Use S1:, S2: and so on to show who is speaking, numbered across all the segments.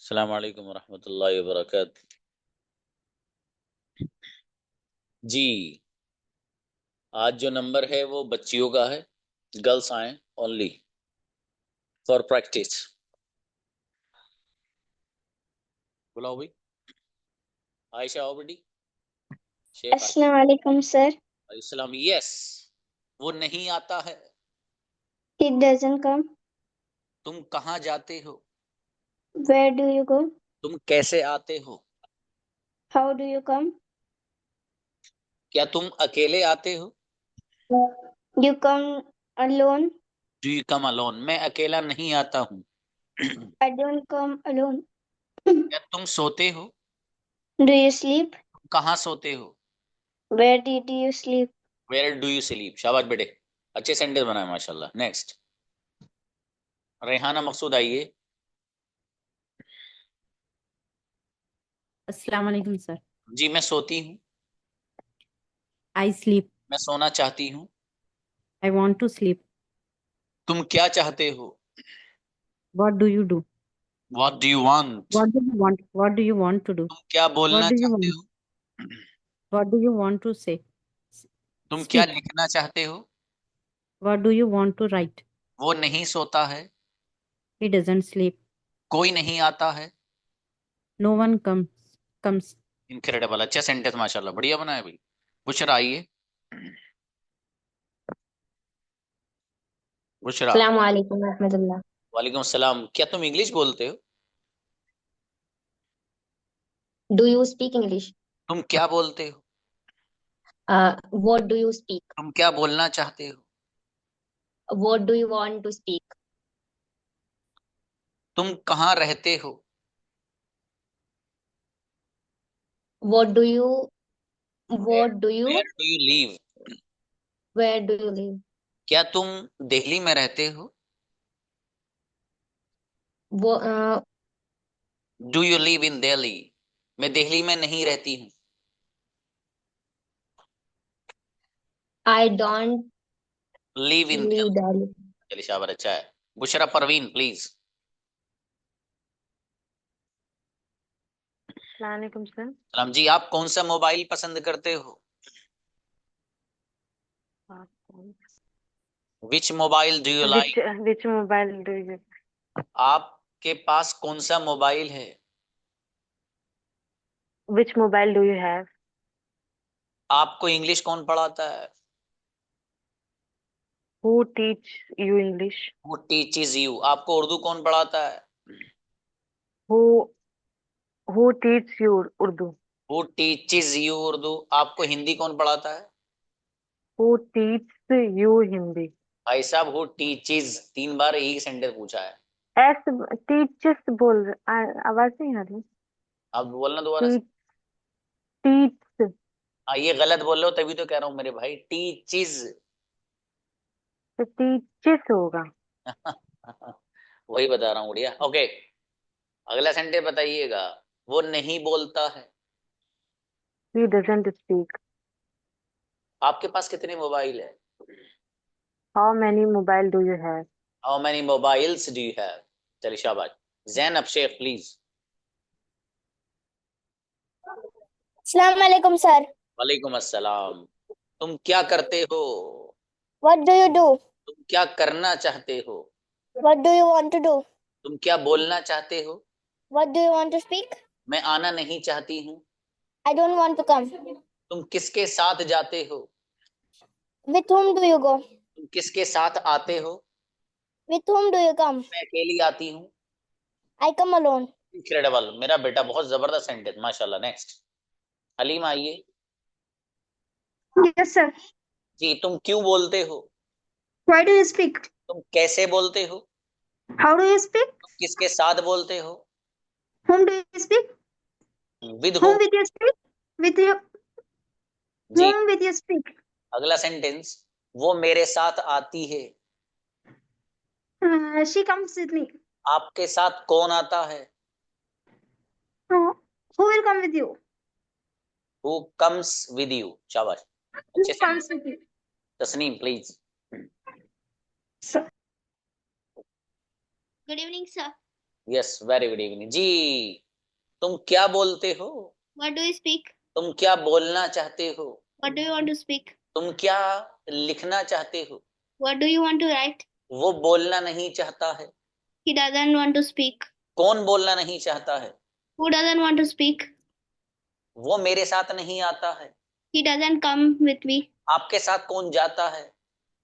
S1: अस्सलाम वालेकुम रहमतुल्लाहि व बरकातहू। जी, आज जो नंबर है वो बच्चियों का है। गर्ल्स आए ओनली फॉर प्रैक्टिस। बुलाओ भाई। आयशा आओ बेटी। शेख आयशा।
S2: अस्सलाम वालेकुम सर।
S1: इस्लाम यस। वो नहीं आता है।
S2: It doesn't come.
S1: तुम कहाँ जाते हो?
S2: Where do you go?
S1: तुम कैसे आते हो?
S2: How do you come?
S1: क्या तुम अकेले आते हो?
S2: You come alone.
S1: Do you come alone? मैं अकेला नहीं आता हूँ।
S2: I don't come alone.
S1: क्या तुम सोते हो?
S2: Do you sleep?
S1: कहाँ सोते हो?
S2: Where did you sleep?
S1: Where do you sleep? शाबाश बेटे, अच्छे सेंटेंस बनाए माशाल्लाह। नेक्स्ट, रेहाना मकसूद आइए।
S3: अस्सलाम वालेकुम सर।
S1: जी, मैं सोती हूँ।
S3: I sleep.
S1: मैं सोना चाहती हूँ।
S3: I want to sleep.
S1: तुम क्या चाहते हो?
S3: What do you do?
S1: What do you want?
S3: What do you want? What do you want to do?
S1: तुम क्या
S3: व्हाट
S1: बोलना
S3: डू यू
S1: चाहते
S3: वांट?
S1: हो?
S3: What do you want to say?
S1: तुम क्या
S3: स्पीक।
S1: लिखना चाहते हो?
S3: What do you want to write?
S1: वो नहीं सोता है।
S3: He doesn't sleep.
S1: कोई नहीं आता है।
S3: No one comes.
S1: इनक्रेडिबल, अच्छा सेंटेंस माशाल्लाह, बढ़िया बनाया भाई। बुशरा आइए। बुशरा।
S4: अस्सलाम वालेकुम रहमतुल्लाह।
S1: वालेकुम सलाम। क्या तुम इंग्लिश बोलते हो?
S4: Do you speak English?
S1: तुम क्या बोलते हो?
S4: What do you speak?
S1: तुम क्या बोलना चाहते हो?
S4: What do you want to speak?
S1: तुम कहाँ रहते हो?
S4: What do you what do you
S1: where do you live?
S4: Where do you live?
S1: क्या तुम दिल्ली में रहते हो?
S4: वो
S1: do you live in Delhi? मैं दिल्ली में नहीं रहती हूँ।
S4: I don't
S1: live in
S4: live
S1: Delhi.
S4: Delhi.
S1: चलिए शाबाश, अच्छा है। बुशरा परवीन प्लीज।
S5: अस्सलाम वालेकुम सर।
S1: सलाम जी, आप कौन सा मोबाइल पसंद करते हो? विच mobile do you
S5: which
S1: like?
S5: Which mobile do you?
S1: आपके पास कौन सा मोबाइल है?
S5: विच मोबाइल डू यू हैव?
S1: आपको इंग्लिश कौन पढ़ाता है?
S5: Who teach you English?
S1: वो टीचेस यू। आपको उर्दू कौन पढ़ाता है?
S5: Who who teach you Urdu?
S1: वो टीचेस यू उर्दू। आपको हिंदी कौन पढ़ाता है?
S5: Who teach you Hindi?
S1: भाई साहब, वो टीचेस, 3 बार एक सेंटेंस पूछा है।
S5: एस टीचर्स बोल रहे आवाज नहीं आ रही।
S1: आप बोलना दोबारा से।
S5: टीच टीच
S1: हाँ, ये गलत बोल रहे हो, तभी तो कह रहा हूँ मेरे भाई, टीचेस।
S5: तो टीचर्स होगा।
S1: वही बता रहा हूँ, बढ़िया। ओके, अगला सेंटेंस बताइएगा। वो नहीं बोलता है।
S5: He doesn't speak.
S1: आपके पास कितने मोबाइल है?
S5: How many mobile do you have?
S1: How many mobiles do you have? चलिए शाबाश। जैनब शेख प्लीज।
S2: अस्सलाम वालेकुम सर।
S1: वालेकुम अस्सलाम। तुम क्या करते हो?
S2: What do you do?
S1: तुम क्या करना चाहते हो?
S2: What do you want to do?
S1: तुम क्या बोलना चाहते हो?
S2: What do you want to speak?
S1: मैं आना नहीं चाहती हूँ।
S2: I don't want to come.
S1: तुम किसके साथ जाते हो?
S2: With whom do you go?
S1: तुम किसके साथ आते हो?
S2: With whom do you come?
S1: मैं अकेली आती हूँ।
S2: I come alone.
S1: इनक्रेडिबल, मेरा बेटा, बहुत जबरदस्त सेंटेंस माशाल्लाह। नेक्स्ट, हलीम आइए।
S2: Yes, sir.
S1: जी, तुम क्यों बोलते हो?
S2: Why do you speak?
S1: तुम कैसे बोलते हो?
S2: How do you speak?
S1: तुम किसके साथ बोलते हो?
S2: Whom do you speak?
S1: With
S2: Whom
S1: whom?
S2: with you speak? With you.
S1: जी,
S2: Whom with you speak?
S1: अगला सेंटेंस, वो मेरे साथ आती है।
S2: She comes with me.
S1: आपके साथ कौन आता है?
S2: Who will come with you?
S1: Who comes with you? शाबाश,
S2: Who
S1: अच्छे sentence.
S2: comes with you?
S1: Tasneem please.
S2: Sir.
S6: Good evening, sir.
S1: Yes, very good evening जी। तुम क्या बोलते हो?
S4: What do you speak?
S1: तुम क्या बोलना चाहते हो?
S4: What do you want to speak?
S1: तुम क्या लिखना चाहते हो?
S4: What do you want to write?
S1: वो बोलना नहीं चाहता है।
S4: He doesn't want to speak.
S1: कौन बोलना नहीं चाहता है?
S4: Who doesn't want to speak?
S1: वो मेरे साथ नहीं आता है।
S4: He doesn't come with me.
S1: आपके साथ कौन जाता है?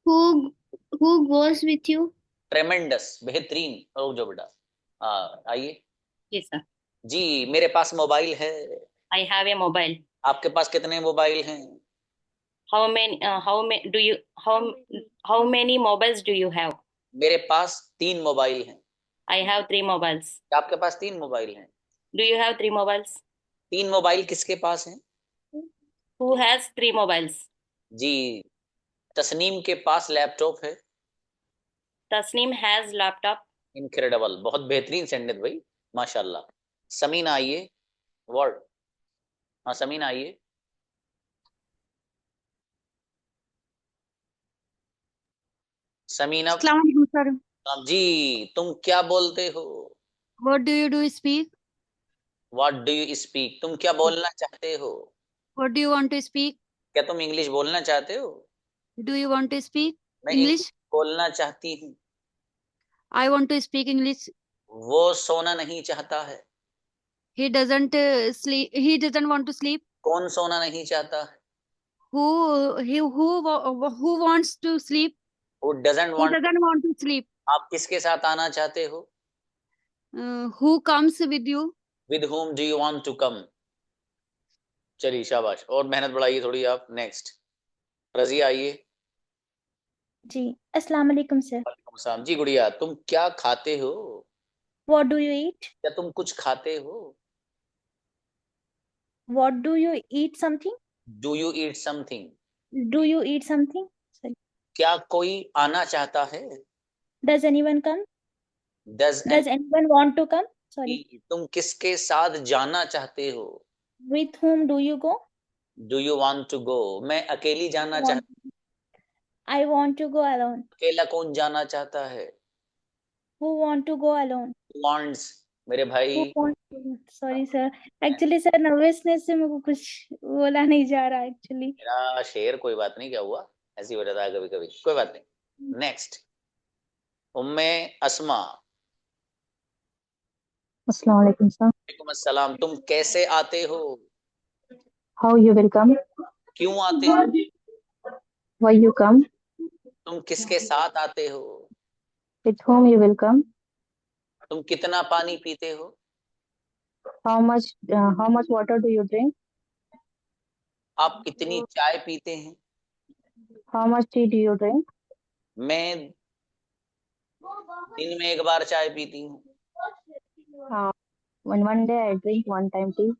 S4: Who goes with you?
S1: ट्रेमेंडस, बेहतरीन। रुक जाओ बेटा। आइए
S6: Yes, sir.
S1: जी। मेरे पास मोबाइल है।
S6: I have a mobile.
S1: आपके पास कितने मोबाइल हैं?
S6: How many mobiles do you have?
S1: मेरे पास 3 मोबाइल हैं।
S6: I have 3 mobiles.
S1: आपके पास 3 मोबाइल हैं।
S6: Do you have 3 mobiles?
S1: 3 mobile किसके पास हैं?
S6: Who has 3 mobiles?
S1: जी, तस्नीम के पास लैपटॉप है।
S6: Tasneem has laptop.
S1: इनक्रेडिबल, बहुत बेहतरीन सेंटेंस भाई, माशाल्लाह। समीना आइए। वर्ड। हाँ समीना आइए। समीना।
S7: अस्सलाम वालेकुम सर।
S1: जी, तुम क्या बोलते हो?
S7: What do you do speak?
S1: What do you speak? तुम क्या बोलना चाहते हो?
S7: What do you want to speak?
S1: क्या तुम इंग्लिश बोलना चाहते हो?
S7: Do you want to speak
S1: मैं
S7: English?
S1: बोलना चाहती हूँ।
S7: I want to speak English.
S1: वो सोना नहीं चाहता है।
S7: He doesn't sleep. He doesn't want to sleep.
S1: कौन सोना नहीं चाहता है?
S7: Who wants to sleep?
S1: Who doesn't
S7: Who
S1: want?
S7: doesn't want to sleep?
S1: आप किसके साथ आना चाहते हो?
S7: Who comes with you?
S1: With whom do you want to come? चलिए शाबाश, और मेहनत बढ़ाइए थोड़ी आप। नेक्स्ट रजिया आइए।
S2: जी, अस्सलाम वालेकुम सर।
S1: वालेकुम अस्सलाम जी। गुड़िया, तुम क्या खाते हो?
S2: What do you eat?
S1: क्या तुम कुछ खाते हो?
S2: What do you eat something?
S1: Do you eat something?
S2: Do you eat something? Sorry.
S1: क्या कोई आना चाहता है?
S2: Does anyone come?
S1: Does
S2: Does anyone want to come? Sorry.
S1: तुम किसके साथ जाना चाहते हो?
S2: With whom do you go?
S1: Do you want to go? मैं अकेली जाना चाहती।
S2: I want to go alone.
S1: अकेला कौन जाना चाहता है?
S2: Who want to go alone?
S1: Wants, मेरे भाई।
S2: Who wants to go? Sorry sir. Actually sir, nervousness से मेरे को कुछ बोला नहीं जा रहा actually.
S1: मेरा शेर, कोई बात नहीं, क्या हुआ, ऐसे ही हो जाता है कभी कभी, कोई बात नहीं। नेक्स्ट उम्मे अस्मा।
S5: Assalamu alaikum, sir.
S1: वालेकुम अस्सलाम। तुम कैसे आते हो?
S5: How you will come?
S1: क्यों आते हो?
S5: Why you come?
S1: तुम किसके साथ आते हो?
S5: With whom you will come?
S1: तुम कितना पानी पीते हो?
S5: How much water do you drink?
S1: आप कितनी चाय पीते हैं?
S5: How much tea do you drink?
S1: मैं दिन में एक बार चाय पीती हूँ।
S5: One day I drink one time tea.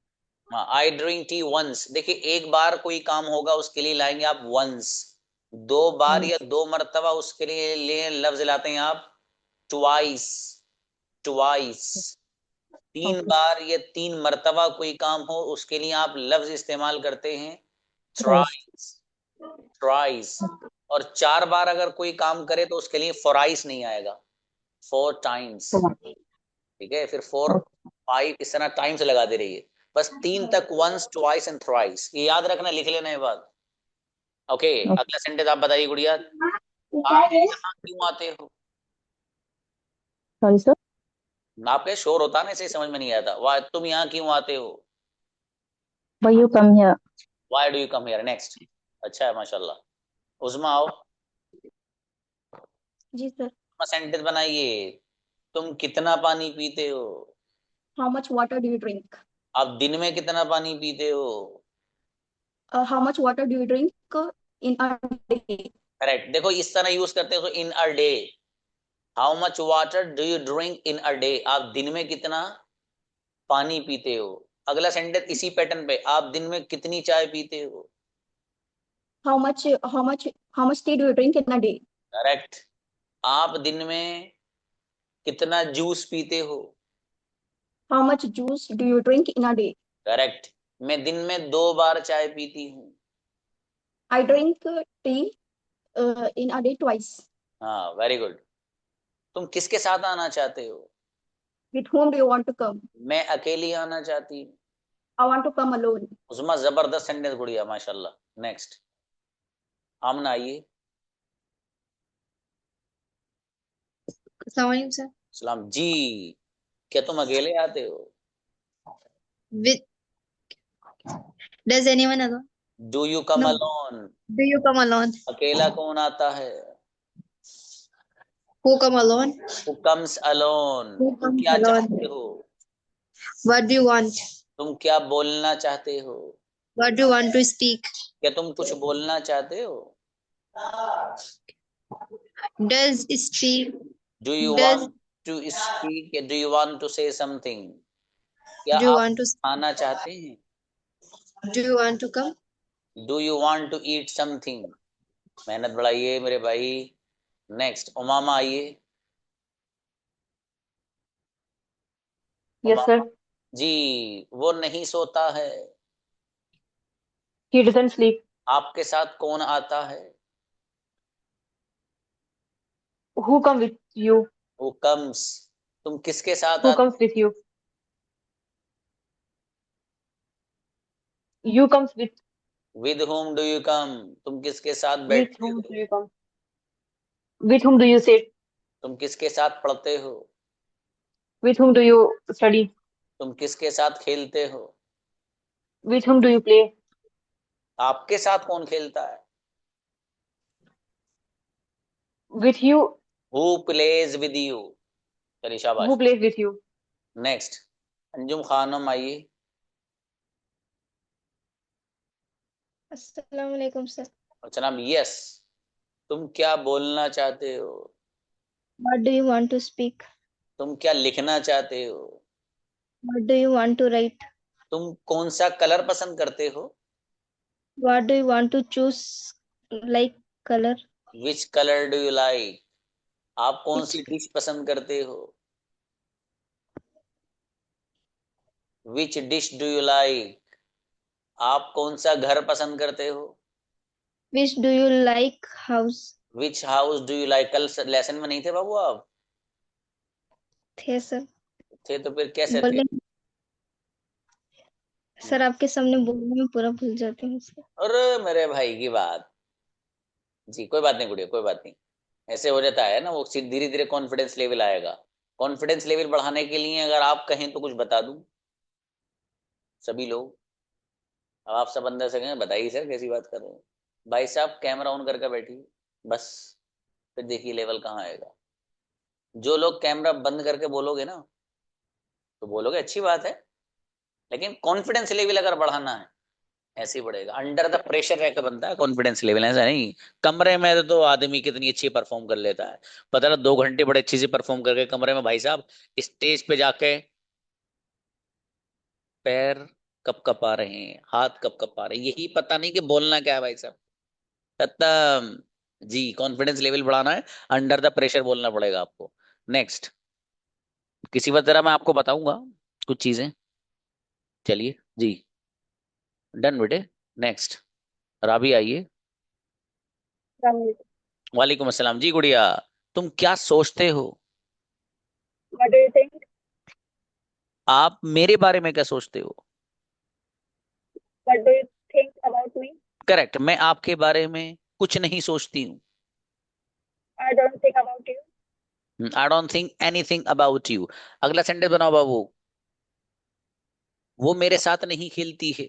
S1: हाँ, आई ड्रिंक टी वंस। देखिए, एक बार कोई काम होगा उसके लिए लाएंगे आप वंस। 2 बार या 2 मरतबा उसके लिए लफ्ज लाते हैं आप ट्वाइस। ट्वाइस 3 बार या 3 मरतबा कोई काम हो उसके लिए आप लफ्ज इस्तेमाल करते हैं थ्राइस। थ्राइस। और 4 बार अगर कोई काम करे तो उसके लिए फोराइस नहीं आएगा, 4 टाइम्स। ठीक है, फिर 4 5 इस तरह टाइम्स लगा दे रही है। बस 3 तक वंस ट्वाइस एंड थ्राइस, ये याद रखना, लिख लेना ये बात। ओके, अगला सेंटेंस आप बताइए गुड़िया। आप यहाँ क्यों आते हो?
S5: Sorry, sir.
S1: आपके शोर होता ना, इसे समझ में नहीं आता। वाह, तुम यहाँ क्यों आते हो?
S5: Why you come here?
S1: Why do you come here? Next. अच्छा है, माशाल्लाह। उस्मा आओ।
S2: जी सर।
S1: सेंटेंस बनाइए। तुम कितना पानी पीते हो?
S8: How much water do you drink?
S1: आप दिन में कितना पानी पीते हो?
S8: How much water do you drink in a day?
S1: Correct. देखो, इस तरह यूज करते हो in a day. How much water do you drink in a day? आप दिन में कितना पानी पीते हो? अगला सेंटेंस इसी पैटर्न पे, आप दिन में कितनी चाय पीते हो?
S8: How much tea do you drink in a day?
S1: Correct. आप दिन में कितना जूस पीते हो?
S8: How much juice do you drink in a day?
S1: Correct. मैं दिन में 2 बार चाय पीती हूँ।
S8: I drink tea in a day twice.
S1: हाँ, वेरी गुड। तुम किसके साथ आना चाहते हो?
S8: With whom do you want to come?
S1: मैं अकेली आना चाहती हूँ।
S8: I want to come alone.
S1: उस्मा जबरदस्त सेंटेंस गुड़िया, माशाल्लाह। नेक्स्ट आमना आइए।
S9: अस्सलाम वालेकुम सर।
S1: सलाम जी। क्या तुम अकेले आते हो?
S9: With does anyone alone?
S1: Do you come
S9: No.
S1: Alone?
S9: Do you come alone?
S1: अकेला कौन आता है?
S9: Who come alone?
S1: Who comes alone?
S9: Who
S1: तुम
S9: comes
S1: क्या
S9: alone?
S1: चाहते हो?
S9: What do you want?
S1: तुम क्या बोलना चाहते हो?
S9: What do you want to speak?
S1: क्या तुम कुछ बोलना चाहते हो?
S9: Does speak?
S1: Do you
S9: Does
S1: want to speak या do you want to say something? क्या
S9: do you
S1: आप
S9: want to
S1: खाना चाहते हैं?
S9: do you want to come?
S1: Do you want to eat something? मेहनत बढ़ाइए मेरे भाई। नेक्स्ट उमामा आइए।
S5: Yes, sir.
S1: जी, वो नहीं सोता है।
S5: He doesn't sleep.
S1: आपके साथ कौन आता है?
S5: Who come with you?
S1: वो कम्स। तुम किसके साथ
S5: Who
S1: आते?
S5: comes with you? You comes with.
S1: With whom do you come? तुम किसके साथ
S5: With
S1: बैठते
S5: whom
S1: हो?
S5: do you come? With whom do you sit?
S1: तुम किसके साथ पढ़ते हो?
S5: With whom do you study?
S1: तुम किसके साथ खेलते हो?
S5: With whom do you play?
S1: आपके साथ कौन खेलता है?
S5: With you.
S1: Who plays with you? चलिए शाबाश।
S5: Who plays with you?
S1: Next Anjum Khanam आइए।
S4: अस्सलाम वालेकुम सर।
S1: अच्छा नाम यस। तुम क्या बोलना चाहते हो?
S4: What do you want to speak?
S1: तुम क्या लिखना चाहते हो?
S4: What do you want to write?
S1: तुम कौन सा कलर पसंद करते हो?
S4: What do you want to choose like color?
S1: Which colour do you like? आप कौन
S4: Which
S1: सी डिश पसंद करते हो? विच डिश डू यू लाइक? आप कौन सा घर पसंद करते हो?
S4: which do you like house?
S1: Which house do you like? कल लेसन में नहीं थे बाबू आप?
S4: थे सर।
S1: थे तो फिर कैसे थे?
S4: बोलने सर आपके सामने बोलने में पूरा भूल जाती हूँ सर।
S1: अरे मेरे भाई की बात। जी कोई बात नहीं गुड़िया, कोई बात नहीं। ऐसे हो जाता है ना, वो धीरे धीरे कॉन्फिडेंस लेवल आएगा। कॉन्फिडेंस लेवल बढ़ाने के लिए अगर आप कहें तो कुछ बता दूं सभी लोग। अब आप सब अंदर से कहें बताइए सर कैसी बात कर रहे हैं। भाई साहब कैमरा ऑन करके बैठिए बस, फिर देखिए लेवल कहाँ आएगा। जो लोग कैमरा बंद करके बोलोगे ना तो बोलोगे अच्छी बात है, लेकिन कॉन्फिडेंस लेवल अगर बढ़ाना है ऐसे ही बढ़ेगा। अंडर द प्रेशर रहकर बनता है कॉन्फिडेंस लेवल, ऐसा नहीं। कमरे में तो आदमी कितनी अच्छी परफॉर्म कर लेता है, पता ना 2 घंटे बड़े अच्छी से परफॉर्म करके कमरे में भाई साहब स्टेज पे जाके पैर कब कप आ रहे हैं, हाथ कब कप आ रहे हैं, यही पता नहीं कि बोलना क्या है भाई साहब। खत्म जी। कॉन्फिडेंस लेवल बढ़ाना है, अंडर द प्रेशर बोलना पड़ेगा आपको। नेक्स्ट किसी वक्त जरा मैं आपको बताऊंगा कुछ चीजें। चलिए जी, डन बेटे। नेक्स्ट राबी आइए। वालेकुम अस्सलाम जी गुड़िया। तुम क्या सोचते हो?
S5: What do you think?
S1: आप मेरे बारे में क्या सोचते हो?
S5: What do you think about me?
S1: Correct, मैं आपके बारे में कुछ नहीं सोचती हूँ।
S5: I don't think about you.
S1: I don't think anything about you. अगला सेंटेंस बनाओ बाबू। वो मेरे साथ नहीं खेलती है।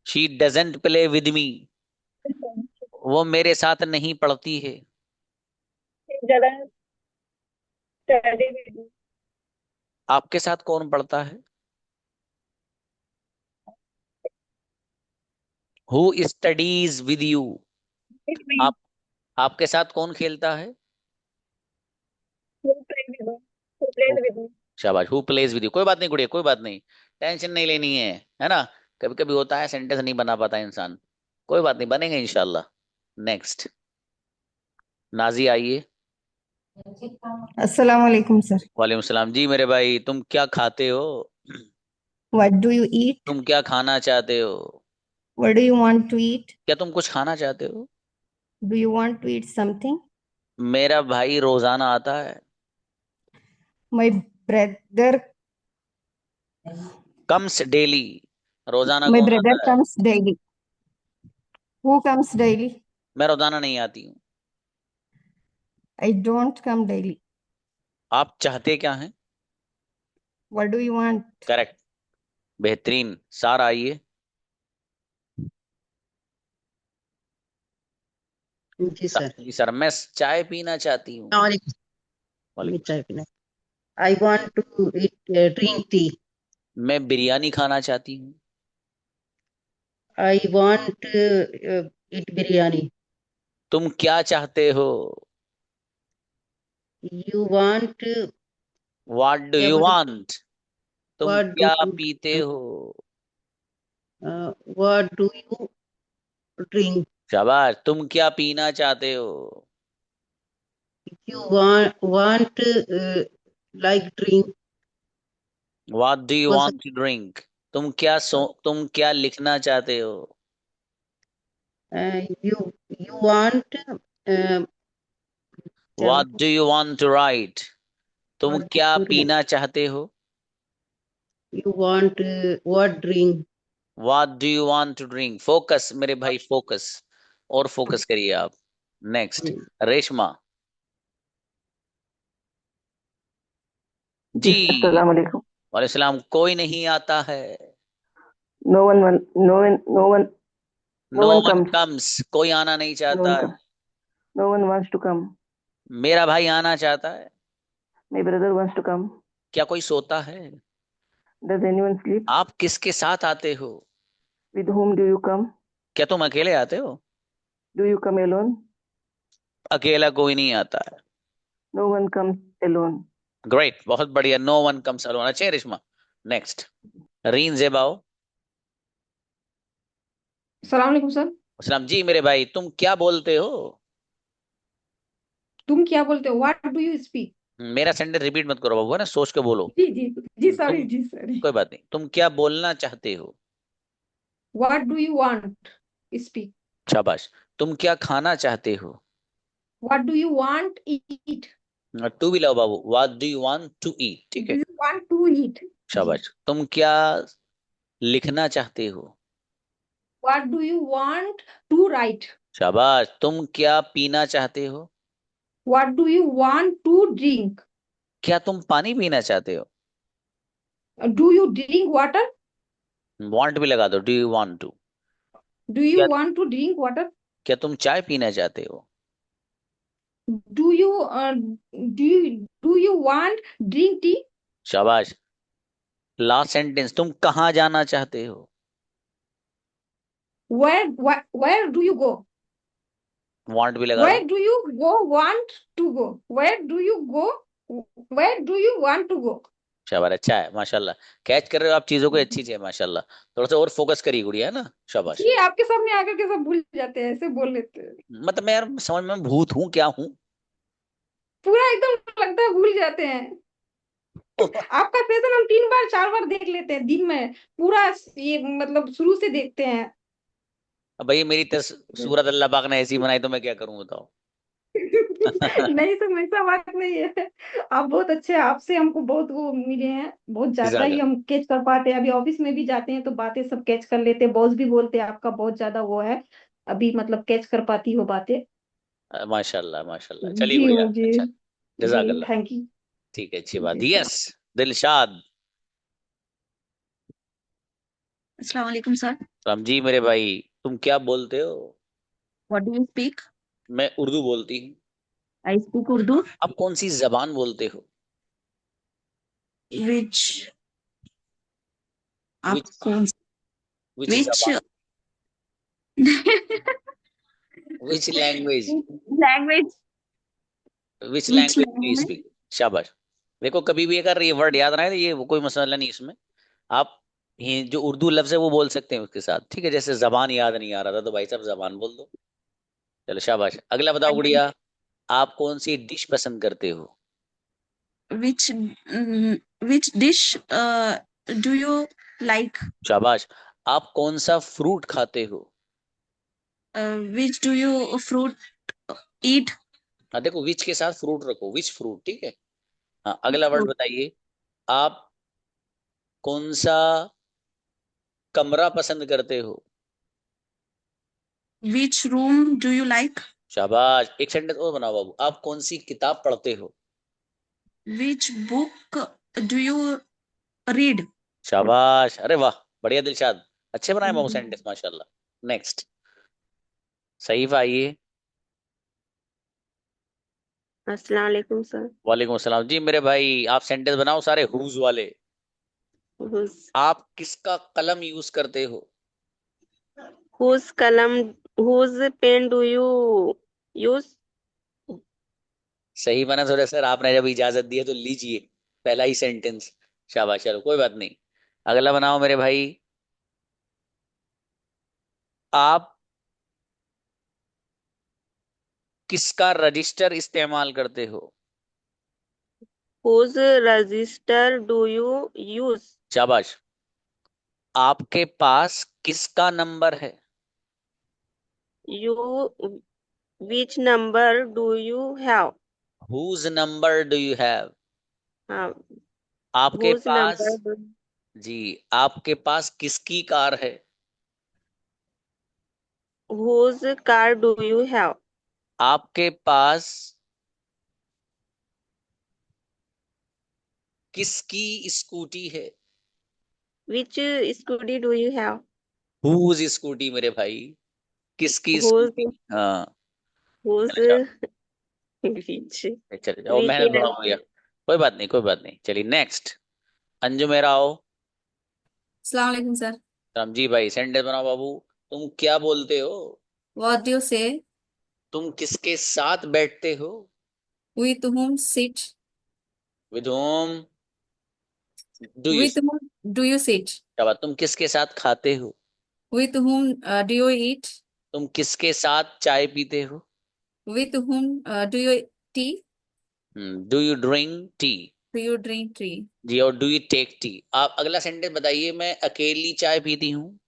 S1: She doesn't play with me. वो मेरे साथ नहीं पढ़ती है।
S5: He doesn't study with me.
S1: आपके साथ कौन पढ़ता है? Who studies with you?
S5: With me.
S1: आप आपके साथ कौन खेलता है?
S5: Who play with me? Who plays with me?
S1: शाबाश। Who plays with you. कोई बात नहीं गुड़िया, कोई बात नहीं, टेंशन नहीं लेनी है ना। कभी कभी होता है सेंटेंस नहीं बना पाता इंसान, कोई बात नहीं, बनेंगे इंशाल्लाह। नेक्स्ट नाजी आइए।
S10: अस्सलाम वालेकुम सर।
S1: वालेकुम सलाम जी मेरे भाई। तुम क्या खाते हो?
S10: What do you eat?
S1: तुम क्या खाना चाहते हो?
S10: What do you want to eat?
S1: क्या तुम कुछ खाना चाहते हो?
S10: Do you want to eat something?
S1: मेरा भाई रोजाना आता है।
S10: My brother
S1: कम्स डेली, रोजाना
S10: my
S1: कौन
S10: brother
S1: आता है?
S10: comes daily. Who comes daily?
S1: मैं रोजाना नहीं आती हूँ।
S10: I don't come daily.
S1: आप चाहते क्या हैं?
S10: What do you want?
S1: Correct, बेहतरीन। सारा आइए।
S11: जी सर।
S1: जी सर, मैं चाय पीना चाहती हूँ।
S11: मैं चाय पीना। I want to eat drink tea.
S1: मैं बिरयानी खाना चाहती हूँ।
S11: I want eat biryani.
S1: तुम क्या चाहते हो?
S11: You want.
S1: What do you want? तुम
S11: What do
S1: क्या
S11: you
S1: पीते हो?
S11: what do you drink?
S1: शाबाश। तुम क्या पीना चाहते हो?
S11: You want like drink.
S1: What do you
S11: बोल
S1: वांट टू ड्रिंक? तुम क्या लिखना चाहते हो?
S11: you want
S1: what do you want to write? तुम
S11: what do
S1: क्या
S11: you
S1: पीना चाहते हो?
S11: you want what drink?
S1: What do you want to drink? Focus मेरे भाई, फोकस, और फोकस करिए आप। नेक्स्ट, रेशमा जी।
S5: अस्सलाम वालेकुम।
S1: वालेकुम सलाम। कोई नहीं आता है।
S5: No one
S1: no one
S5: comes.
S1: Comes, कोई आना नहीं
S5: No
S1: चाहता
S5: one
S1: है।
S5: comes. No one wants to come.
S1: मेरा भाई आना चाहता है।
S5: My brother wants to come.
S1: क्या कोई सोता है?
S5: Does anyone sleep?
S1: आप किसके साथ आते हो?
S5: With whom do you come?
S1: क्या तुम अकेले आते हो?
S5: Do you come alone?
S1: अकेला कोई नहीं आता है।
S5: No one comes alone.
S1: Great, बहुत बढ़िया। No one comes alone. अच्छे रेशमा। Next, reign जेबाओ।
S8: सलाम अलैकुम सर।
S1: सलाम जी मेरे भाई, तुम क्या बोलते हो?
S8: तुम क्या बोलते हो? What do you speak?
S1: मेरा सेंटेंस रिपीट मत करो बाबू, है ना, सोच के बोलो।
S8: जी जी जी सॉरी
S1: तुम,
S8: जी सॉरी।
S1: कोई बात नहीं। तुम क्या बोलना चाहते हो?
S8: What do you want speak?
S1: शाबाश। तुम क्या खाना चाहते हो?
S8: What do you want eat?
S1: To भी लाओ बाबू। What do you want to eat. ठीक
S8: डू
S1: है,
S8: यू वांट टू ईट?
S1: शाबाश। तुम क्या लिखना चाहते हो?
S8: What do you want to write?
S1: शाबाश। तुम क्या पीना चाहते हो?
S8: What do you want to drink?
S1: क्या तुम पानी पीना चाहते हो?
S8: Do you drink water?
S1: Want भी लगा दो। Do you want to.
S8: Do you
S1: क्या
S8: वांट टू ड्रिंक वाटर?
S1: क्या तुम चाय पीना चाहते हो?
S8: Do you want drink tea?
S1: शाबाश। लास्ट सेंटेंस, तुम कहाँ जाना चाहते हो?
S8: Where do you go?
S1: Want भी लगा
S8: Where
S1: दो।
S8: do you go want to go? Where do you go? Where do you want to go?
S1: शाबाश, अच्छा है, माशाल्लाह। कैच कर रहे हो आप चीजों को, अच्छी चीज है माशाल्लाह। थोड़ा सा और फोकस करिए गुड़िया, है ना। शाबाश।
S8: ये आपके सामने आकर के सब भूल जाते हैं, ऐसे बोल लेते हैं।
S1: मतलब मैं यार समझ में भूत हूँ क्या हूँ?
S8: पूरा एकदम लगता है भूल जाते हैं। आपका सेशन हम 3 बार 4 बार देख लेते हैं दिन में, पूरा ये मतलब शुरू से देखते हैं।
S1: अब भाई मेरी सूरत अल्लाह पाक ने ऐसी बनाई तो मैं क्या करूं बताओ।
S8: नहीं सर, ऐसा बात नहीं है। आप बहुत अच्छे हैं, आपसे हमको बहुत वो मिले हैं, बहुत ज्यादा ही हम कैच कर पाते हैं। अभी ऑफिस में भी जाते हैं तो बातें सब कैच कर लेते हैं। बॉस भी बोलते हैं आपका बहुत ज्यादा वो है, अभी मतलब कैच कर पाती हो बातें।
S1: माशाल्लाह माशाल्लाह। चलिए
S8: जी
S1: गुड़िया,
S8: जी
S1: अच्छा,
S8: जी,
S1: जज़ाकल्लाह।
S8: Thank you.
S1: ठीक है, अच्छी बात।
S8: जी
S1: यस, दिलशाद।
S7: अस्सलाम वालेकुम सर।
S1: राम जी मेरे भाई, तुम क्या बोलते हो?
S7: What do you speak?
S1: मैं उर्दू बोलती हूँ।
S7: I speak Urdu.
S1: आप कौन सी जबान बोलते हो?
S7: विच आप
S1: विच
S7: कौन
S1: विच
S7: विच
S1: जबान, which language,
S7: language
S1: which
S7: which
S1: language do you
S7: language
S1: speak? शाबाश। देखो कभी भी अगर ये वर्ड याद ना है तो ये कोई मसला नहीं इसमें। आप ये जो उर्दू लफ्ज है वो बोल सकते हैं उसके साथ, ठीक है। जैसे जबान याद नहीं आ रहा था तो भाई साहब जबान बोल दो। चलो शाबाश। अगला बताओ गुड़िया, आप कौन सी डिश पसंद करते हो?
S7: विच डिश डू यू लाइक?
S1: शाबाश। आप कौन सा फ्रूट खाते हो?
S7: Which do you fruit eat
S1: हाँ देखो विच के साथ फ्रूट रखो, विच फ्रूट, ठीक है। हाँ अगला वर्ड
S7: fruit.
S1: बताइए, आप कौन सा कमरा पसंद करते हो?
S7: Which room do you like?
S1: शाबाश, एक सेंटेंस और बनाओ बाबू, आप कौन सी किताब पढ़ते हो?
S7: Which book do you read?
S1: शाबाश, अरे वाह, बढ़िया दिलशाद, अच्छे बनाए बाबू सेंटेंस, माशाल्लाह। नेक्स्ट, सहीफ आइए।
S11: अस्सलाम वालेकुम सर।
S1: वालेकुम अस्सलाम जी मेरे भाई, आप सेंटेंस बनाओ सारे हुज वाले।
S11: Whose
S1: आप किसका कलम यूज करते हो?
S11: whose kalam whose pen do you use?
S1: सही बना थोड़ा सर, आपने जब इजाजत दी है तो लीजिए, पहला ही सेंटेंस। शाबाश, चलो कोई बात नहीं। अगला बनाओ मेरे भाई, आप किसका रजिस्टर इस्तेमाल करते हो?
S11: Whose register do you use?
S1: शाबाश, आपके पास किसका नंबर है?
S11: You which number do you have?
S1: Whose number do you have?
S11: हाँ,
S1: आपके
S11: whose
S1: पास,
S11: number do
S1: जी आपके पास किसकी कार है?
S11: whose car do you have?
S1: आपके पास किसकी स्कूटी है?
S11: Which scooty do you have?
S1: Whose scooty मेरे भाई, किसकी
S11: Whose
S1: स्कूटी? हाँ,
S11: whose
S1: चले जाओ,
S11: which
S1: चले जाओ,
S11: which
S1: मेहनत बढ़ाओ भैया, कोई बात नहीं, कोई बात नहीं। चलिए नेक्स्ट, अंजू मेरा आओ।
S7: Assalamu alaikum sir.
S1: Ram ji भाई, सेंटेंस बनाओ बाबू, तुम क्या बोलते हो?
S7: What do you say?
S1: तुम किसके साथ बैठते हो?
S7: With whom sit?
S1: With home do you?
S7: With whom do you sit?
S1: शाबाश, तुम किसके साथ खाते हो?
S7: With whom do you eat?
S1: तुम किसके साथ चाय पीते हो?
S7: With whom do you tea?
S1: Do you drink tea?
S7: Do you drink tea?
S1: जी, और डू यू टेक टी? आप अगला सेंटेंस बताइए, मैं अकेली चाय पीती हूँ।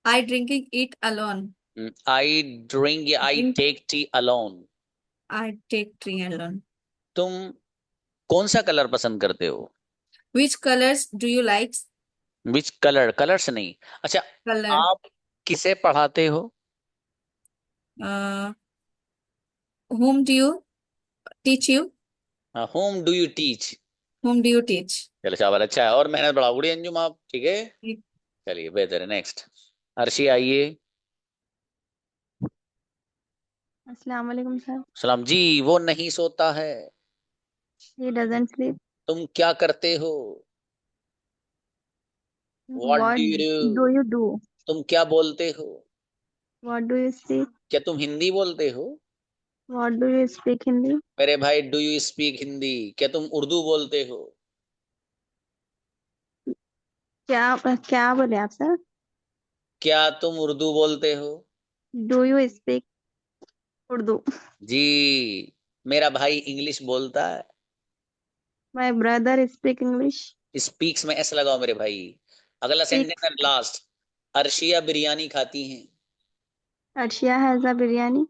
S7: I drinking it alone.
S1: I drink या I
S7: Drink.
S1: Take tea alone?
S7: I take tea alone.
S1: तुम कौन सा कलर पसंद करते हो?
S7: Which colors do you like?
S1: Which colour, colour से नहीं। अच्छा,
S7: Color.
S1: आप किसे पढ़ाते हो?
S7: Uh, whom do you teach you?
S1: Home do you teach?
S7: Whom do you teach?
S1: चलो शाबाश, अच्छा है, और मेहनत बढ़ाओ उड़ी अंजुम आप, ठीक है। चलिए बेहतर है। नेक्स्ट, हर्षी आइए।
S5: अस्सलाम वालेकुम सर।
S1: सलाम जी, वो नहीं सोता है।
S5: He doesn't sleep.
S1: तुम क्या करते हो? What
S5: What
S1: do you
S5: do
S1: do?
S5: you do?
S1: तुम क्या बोलते हो?
S5: What do you speak?
S1: क्या तुम हिंदी बोलते हो?
S5: What do you speak Hindi?
S1: मेरे भाई, डू यू स्पीक हिंदी? क्या तुम उर्दू बोलते हो?
S5: क्या बोले आप सर?
S1: क्या तुम उर्दू बोलते हो?
S5: Do you speak Urdu?
S1: जी, मेरा भाई इंग्लिश बोलता है।
S5: My brother speak English.
S1: Speaks में ऐसा लगाओ मेरे भाई। अगला
S5: Speaks.
S1: Sentence last, Arshia biryani खाती हैं।
S5: Arshia has a biryani.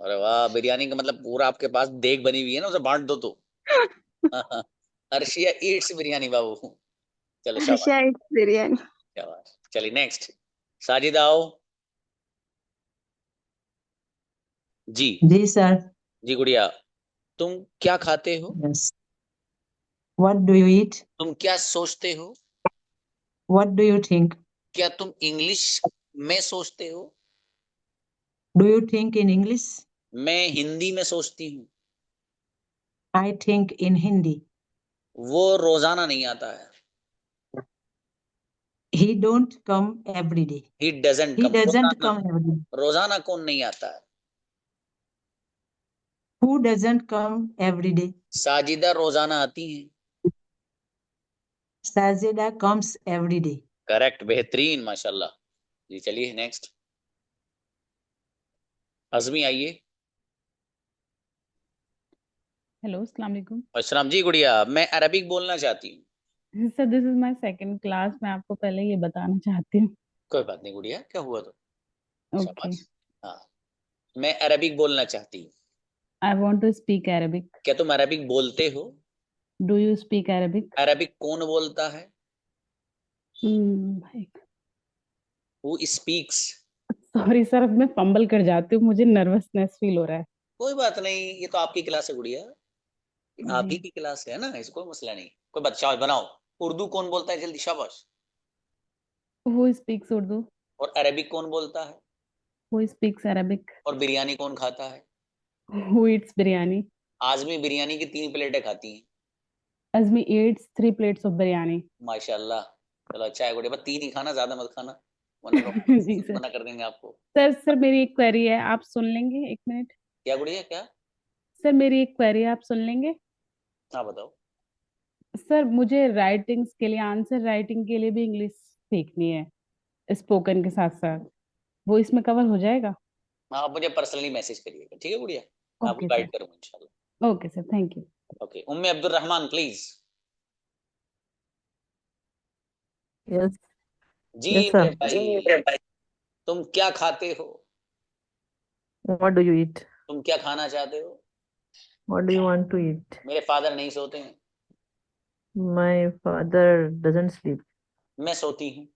S1: अरे वाह, बिरयानी का मतलब पूरा आपके पास देग बनी हुई है ना, उसे बांट दो तो। अर्शिया ईट्स बिरयानी बाबू। चलो शाबाश,
S5: Arshia eats biryani.
S1: शाबाश। चलिए नेक्स्ट, साजिद आओ। जी
S12: जी सर।
S1: जी गुड़िया, तुम क्या खाते हो?
S12: Yes. What do you eat?
S1: तुम क्या सोचते हो?
S12: What do you think?
S1: क्या तुम इंग्लिश में सोचते हो?
S12: Do you think in English?
S1: मैं हिंदी में सोचती हूँ।
S12: I think in Hindi.
S1: वो रोजाना नहीं आता है।
S12: He don't come every day.
S1: He doesn't
S12: He
S1: come,
S12: doesn't
S1: रोजाना।
S12: come every day.
S1: रोजाना कौन नहीं आता है?
S12: Who doesn't come every day?
S1: Sajida रोजाना आती हैं।
S12: Sajida comes every day.
S1: Correct, बेहतरीन, माशाल्लाह जी। चलिए नेक्स्ट, अजमी आइए।
S13: हेलो, अस्सलाम वालेकुम
S1: अस्सलाम जी गुड़िया, मैं अरबिक बोलना चाहती हूँ।
S13: Sir. This is my second class. मैं आपको पहले ये बताना चाहती हूँ।
S1: कोई बात नहीं गुड़िया, क्या हुआ तो?
S13: ओके।
S1: शाबाश, हाँ। मैं अरबिक बोलना चाहती हूँ।
S13: I want to speak Arabic.
S1: क्या तुम अरबिक बोलते हो?
S13: Do you speak Arabic?
S1: Arabic कौन बोलता है?
S13: भाई
S1: Who speaks?
S13: सॉरी सर, अब मैं फंबल कर जाती हूँ, मुझे नर्वसनेस फील हो रहा है।
S1: कोई बात नहीं, ये तो आपकी क्लास है गुड़िया, आप ही
S13: जी
S1: की क्लास है ना, इसको कोई मसला नहीं। कोई बात, शाबाश बनाओ। उर्दू कौन बोलता है? जल्दी शाबाश।
S13: Who speaks Urdu?
S1: और अरबिक कौन बोलता है?
S13: Who speaks Arabic?
S1: और बिरयानी कौन खाता है?
S13: Who eats biryani?
S1: Azmi biryani की 3 प्लेटें खाती हैं।
S13: Azmi eats 3 plates of biryani.
S1: माशाल्लाह, चलो अच्छा है गुड़िया, बस 3 ही खाना, ज्यादा मत खाना वरना
S13: जी सर।
S1: मना कर देंगे आपको।
S13: सर मेरी एक क्वेरी है, आप सुन लेंगे 1 मिनट?
S1: क्या गुड़िया, क्या?
S13: सर मेरी एक क्वेरी है, आप सुन लेंगे?
S1: हाँ बताओ।
S13: सर मुझे राइटिंग्स के लिए, आंसर राइटिंग के लिए भी इंग्लिश सीखनी है स्पोकन के साथ साथ, वो इसमें कवर हो जाएगा?
S1: आप मुझे पर्सनली मैसेज करिएगा, ठीक है गुड़िया, मैं आपको
S13: ओके
S1: गाइड
S13: सर।
S1: करूंगा इंशाल्लाह।
S13: Okay sir, thank you.
S1: Okay, Umme Abdul Rahman please.
S11: Yes,
S1: जी
S11: yes, sir.
S1: मेरे भाई, तुम क्या खाते हो?
S11: What do you eat?
S1: तुम क्या खाना चाहते हो?
S11: What do you want to eat?
S1: मेरे फादर नहीं सोते हैं।
S11: My father doesn't sleep.
S1: मैं सोती हूँ।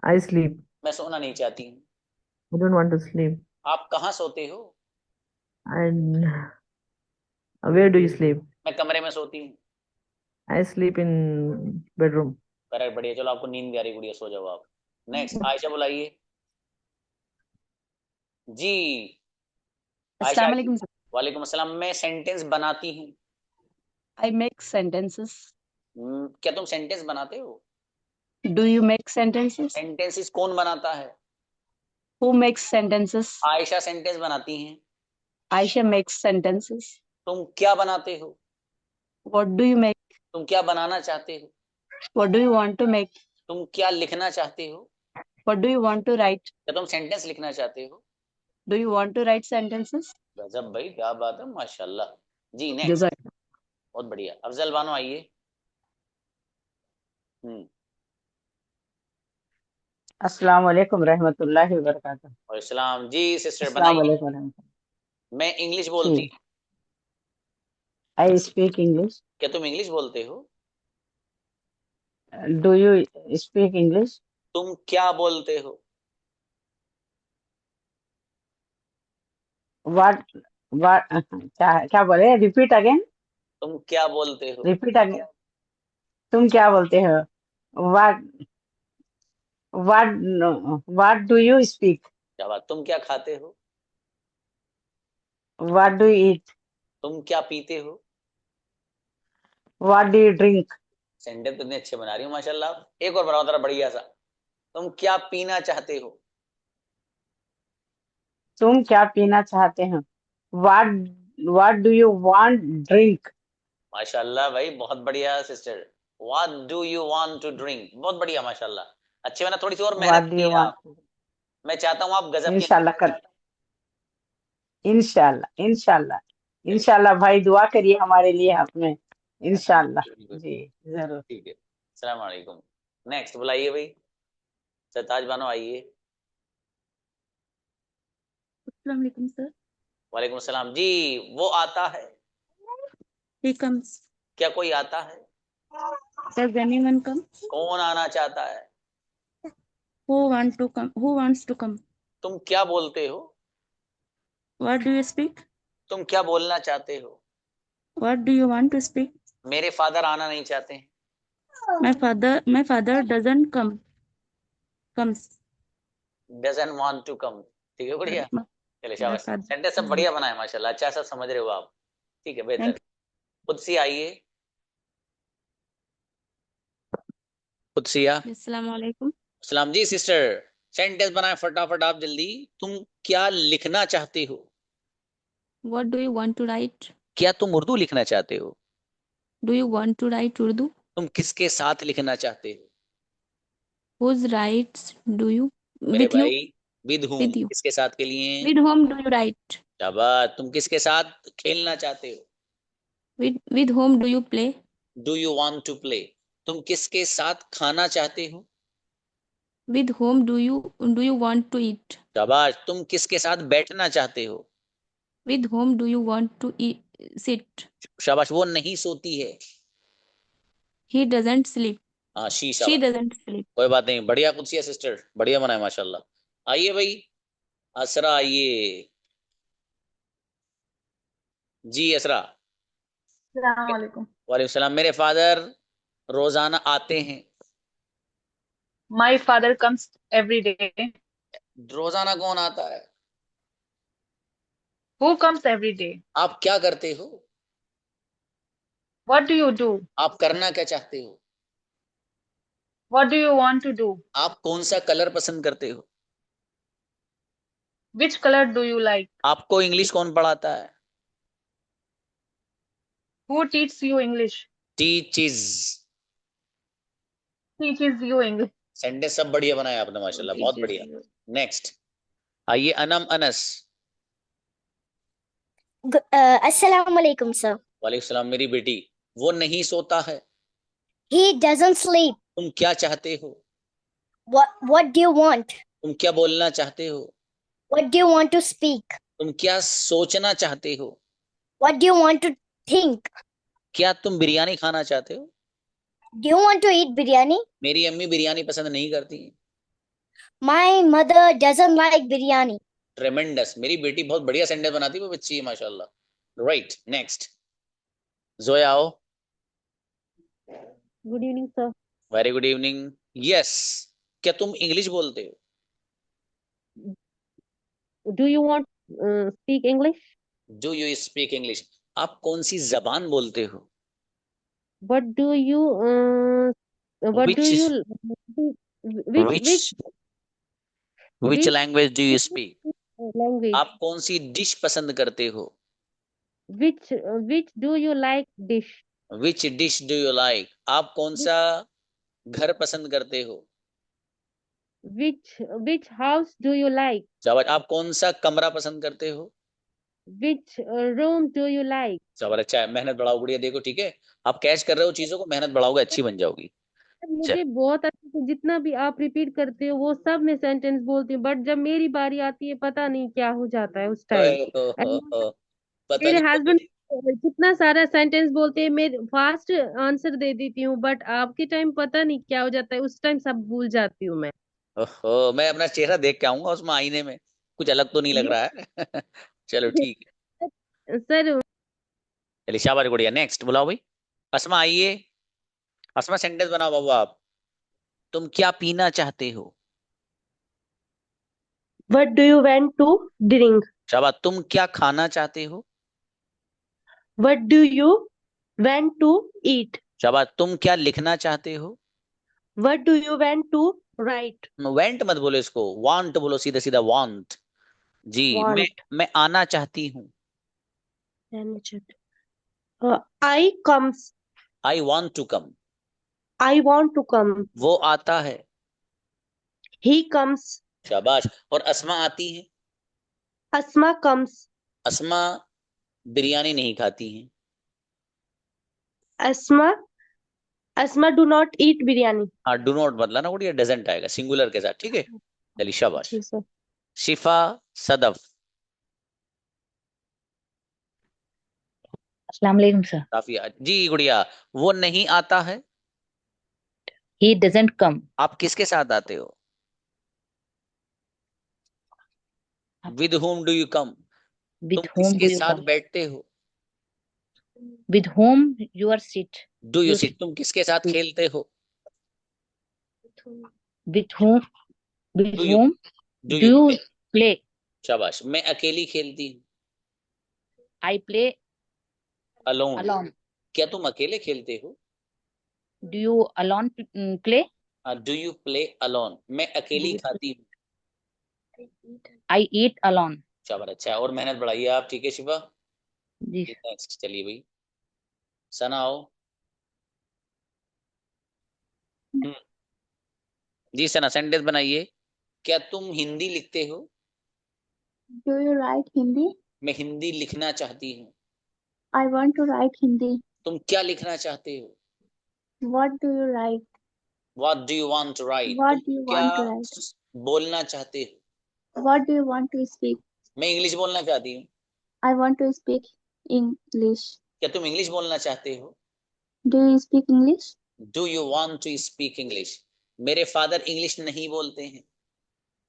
S11: I sleep.
S1: मैं सोना नहीं चाहती हूँ।
S11: I don't want to sleep.
S1: आप कहाँ सोते हो?
S11: And where do you sleep?
S1: मैं कमरे में सोती हूँ।
S11: I sleep in bedroom.
S1: Correct, बढ़िया, चलो आपको नींद भी आ रही गुड़िया, सो जाओ आप। नेक्स्ट आयशा बुलाइए जी। आयशा।
S7: अस्सलाम वालेकुम सर।
S1: वालेकुम अस्सलाम। मैं सेंटेंस बनाती हूँ।
S7: I make sentences.
S1: क्या तुम सेंटेंस बनाते हो?
S7: Do you make sentences?
S1: Sentences कौन बनाता है?
S7: Who makes sentences?
S1: Ayesha sentence बनाती हैं।
S7: Aisha makes sentences.
S1: तुम क्या बनाते हो?
S7: What do you make?
S1: तुम क्या बनाना चाहते हो?
S7: What do you want to make?
S1: तुम क्या लिखना चाहते हो?
S7: What do you want to write?
S1: क्या तुम सेंटेंस लिखना चाहते हो?
S7: Do you want to write sentences?
S1: गजब भाई, क्या बात है, माशाल्लाह। जी नेक्स्ट।
S7: Jazak.
S1: बहुत बढ़िया, अफजल बानो आइए।
S11: अस्सलाम वालेकुम रहमतुल्लाहि व बरकातहू।
S1: और इस्लाम जी। सिस्टर
S11: अस्सलाम
S1: बनाइए।
S11: वालेकुम रहमतुल्लाह।
S1: मैं इंग्लिश बोलती हूँ।
S11: I speak English.
S1: क्या तुम इंग्लिश बोलते हो?
S11: Do you speak English?
S1: तुम क्या बोलते हो?
S11: What क्या बोले? Repeat again.
S1: तुम क्या बोलते हो?
S11: Repeat again. तुम क्या बोलते हो? What do you speak?
S1: क्या बात। तुम क्या खाते हो?
S11: What do you eat?
S1: तुम क्या पीते हो?
S11: What do you drink?
S1: Sentence तो इतने अच्छे बना रही हो माशाल्लाह। एक और बनाओ जरा बढ़िया सा। तुम क्या पीना चाहते हो?
S11: तुम क्या पीना चाहते हो? What do you want drink?
S1: माशाल्लाह भाई, बहुत बढ़िया sister. What do you want to drink? बहुत बढ़िया माशाल्लाह। अच्छे बना, थोड़ी सी और मेहनत
S11: What do you
S1: कीजिए
S11: want?
S1: आप। मैं चाहता हूँ आप गजब
S11: इंशाल्लाह कर, इंशाल्लाह इंशाल्लाह इंशाल्लाह भाई दुआ करिए हमारे लिए आपने, इंशाल्लाह जी जरूर।
S1: ठीक है, अस्सलाम वालेकुम। नेक्स्ट बुलाइए भाई, सरताज बानो आइए।
S2: अस्सलाम वालेकुम सर।
S1: वालेकुम अस्सलाम जी। वो आता है।
S2: He comes.
S1: क्या कोई आता है?
S2: Does anyone come?
S1: कौन आना चाहता है?
S2: Who want to come? Who wants to come?
S1: तुम क्या बोलते हो?
S2: What do you speak?
S1: तुम क्या बोलना चाहते हो?
S2: What do you want to speak?
S1: मेरे फादर आना नहीं चाहते हैं।
S2: My father doesn't come. Comes.
S1: Doesn't want to come। ठीक है बढ़िया, चलिए शाबाश। सेंटेंस सब बढ़िया बनाए माशाल्लाह, अच्छा सब समझ रहे हो आप। ठीक है बेहतर। कुदसी आइए। कुदसिया।
S2: अस्सलाम वालेकुम।
S1: सलाम जी। सिस्टर सेंटेंस बनाए फटाफट आप जल्दी। तुम क्या लिखना चाहते हो?
S2: What do you want to write?
S1: क्या तुम उर्दू लिखना चाहते हो?
S2: Do you want to write Urdu?
S1: तुम किसके साथ लिखना चाहते हो?
S2: Whose rights do you?
S1: मेरे
S2: With you?
S1: भाई, विद हुम,
S2: With you.
S1: किसके साथ के लिए?
S2: With whom do you write?
S1: शाबाश। तुम किसके साथ खेलना चाहते हो?
S2: With whom do you play?
S1: Do you want to play. तुम किसके साथ खाना चाहते हो?
S2: With whom do you want to eat?
S1: शाबाश। तुम किसके साथ बैठना चाहते हो?
S2: With whom do you want to sit?
S1: शाबाश। वो नहीं सोती है।
S2: He doesn't sleep.
S1: हाँ
S2: She
S1: शाबाश।
S2: doesn't sleep.
S1: कोई बात नहीं, बढ़िया पूछिए सिस्टर, बढ़िया बनाए माशाल्लाह। आइए भाई असरा, आइए जी असरा।
S14: Assalamualaikum.
S1: वालेकुम सलाम। मेरे फादर रोजाना आते हैं।
S14: My father comes every day.
S1: रोजाना कौन आता है?
S14: Who comes every day?
S1: आप क्या करते हो?
S14: What do you do?
S1: आप करना क्या चाहते हो?
S14: What do you want to do?
S1: आप कौन सा कलर पसंद करते हो?
S14: Which color do you like?
S1: आपको इंग्लिश कौन पढ़ाता है?
S14: Who teaches you English?
S1: Teaches.
S14: Teaches you English.
S1: Sentence सब बढ़िया बनाए आपने माशाल्लाह, बहुत बढ़िया। नेक्स्ट आइए अनम अनस।
S15: अस्सलाम वालेकुम सर।
S1: वालेकुम सलाम। मेरी बेटी, वो नहीं सोता है।
S15: He doesn't sleep.
S1: तुम क्या चाहते हो?
S15: What do you want?
S1: तुम क्या बोलना चाहते हो?
S15: What do you want to speak?
S1: तुम क्या सोचना चाहते हो?
S15: What do you want to think?
S1: क्या तुम बिरयानी खाना चाहते हो?
S15: Do you want to eat biryani?
S1: मेरी अम्मी बिरयानी पसंद नहीं करती।
S15: My mother doesn't like biryani.
S1: ट्रेमेंडस। मेरी बेटी बहुत बढ़िया सेंटेंस बनाती है, वो बच्ची है माशाल्लाह। राइट नेक्स्ट जोया आओ।
S3: Good evening, sir.
S1: Very good evening. Yes, क्या तुम इंग्लिश बोलते हो?
S3: Do you want speak English?
S1: Do you speak English? आप कौन सी जबान बोलते हो?
S3: What do you
S1: Which
S3: which
S1: language do you speak?
S3: language?
S1: आप कौन सी डिश पसंद करते हो?
S3: Which do you like dish?
S1: Which dish do you like? आप कौन सा घर पसंद करते हो?
S3: Which house do you like?
S1: शाबाश। आप कौन सा कमरा पसंद करते हो?
S3: Which room do you like?
S1: शाबाश, अच्छा है। मेहनत बढ़ाओ गुड़िया, देखो ठीक है, आप कैच कर रहे हो चीजों को, मेहनत बढ़ाओगे अच्छी बन जाओगी।
S3: मुझे बहुत अच्छे से जितना भी आप रिपीट करते हो वो सब मैं सेंटेंस बोलती हूँ, बट जब मेरी बारी आती है पता नहीं क्या हो जाता है उस टाइम।
S1: पता
S3: मेरे
S1: नहीं
S3: हस्बैंड जितना सारा सेंटेंस बोलते हैं मैं फास्ट आंसर दे देती हूँ, बट आपके टाइम पता नहीं क्या हो जाता है, उस टाइम सब भूल जाती हूँ मैं।
S1: ओहो, मैं अपना चेहरा देख के आऊंगा उसमें आईने में, कुछ अलग तो नहीं लग रहा है। चलो ठीक है
S3: सर।
S1: चलिए शाबाश गुड़िया। नेक्स्ट बुलाओ भाई। असमा आइए। असमा सेंटेंस बनाओ बाबू आप। तुम क्या पीना चाहते हो?
S16: What do you want to drink?
S1: शाबाश। तुम क्या खाना चाहते हो?
S16: What do you want to eat?
S1: शाबाश। तुम क्या लिखना चाहते हो?
S16: What do you want to write?
S1: Went मत बोलो इसको, वांट बोलो सीधा सीधा, वांट जी।
S16: Want.
S1: मैं आना चाहती हूँ।
S16: I comes.
S1: I want to come.
S16: I want to come.
S1: वो आता है।
S16: He comes.
S1: शाबाश। और अस्मा आती है।
S16: Asma comes.
S1: अस्मा बिरयानी नहीं खाती है।
S16: Asma do not eat biryani.
S1: हाँ, डू नॉट बदला ना गुड़िया, डजंट आएगा सिंगुलर के साथ, ठीक है। चलिए शाबाश।
S16: जी सर।
S1: शिफा सदफ।
S17: अस्सलाम वालेकुम सर।
S1: काफी जी गुड़िया। वो नहीं आता है।
S17: He doesn't come.
S1: आप किसके साथ आते हो? With whom do you come?
S17: With
S1: तुम
S17: whom
S1: किसके
S17: do you
S1: साथ
S17: come?
S1: बैठते हो?
S17: With whom you are sit?
S1: Do you
S17: You
S1: sit? तुम किसके साथ खेलते हो?
S17: With whom? With
S1: Do you-
S17: whom
S1: Do
S17: do
S1: you
S17: you play?
S1: शाबाश। मैं अकेली खेलती हूँ।
S17: I play
S1: alone.
S17: alone.
S1: क्या तुम अकेले खेलते हो?
S17: Do you alone play?
S1: Do you play alone? मैं अकेली खाती हूँ।
S17: I eat alone.
S1: शाबाश, अच्छा है। और मेहनत बढ़ाइए आप, ठीक है शिफा
S17: जी।
S1: नेक्स्ट चलिए भाई सना आओ। जी सना सेंटेंस बनाइए। क्या तुम हिंदी लिखते हो?
S2: Do you write Hindi?
S1: मैं हिंदी लिखना चाहती हूँ।
S2: I want to write Hindi.
S1: तुम क्या लिखना चाहते हो?
S2: What do you write?
S1: What do you want to write?
S15: What
S1: तुम
S15: do you
S1: क्या
S15: want to write?
S1: बोलना चाहते हो?
S15: What do you want to speak?
S1: मैं इंग्लिश बोलना चाहती हूँ।
S15: I want to speak English.
S1: क्या तुम इंग्लिश बोलना चाहते हो?
S15: Do you speak English?
S1: Do you want to speak English? मेरे फादर इंग्लिश नहीं बोलते हैं।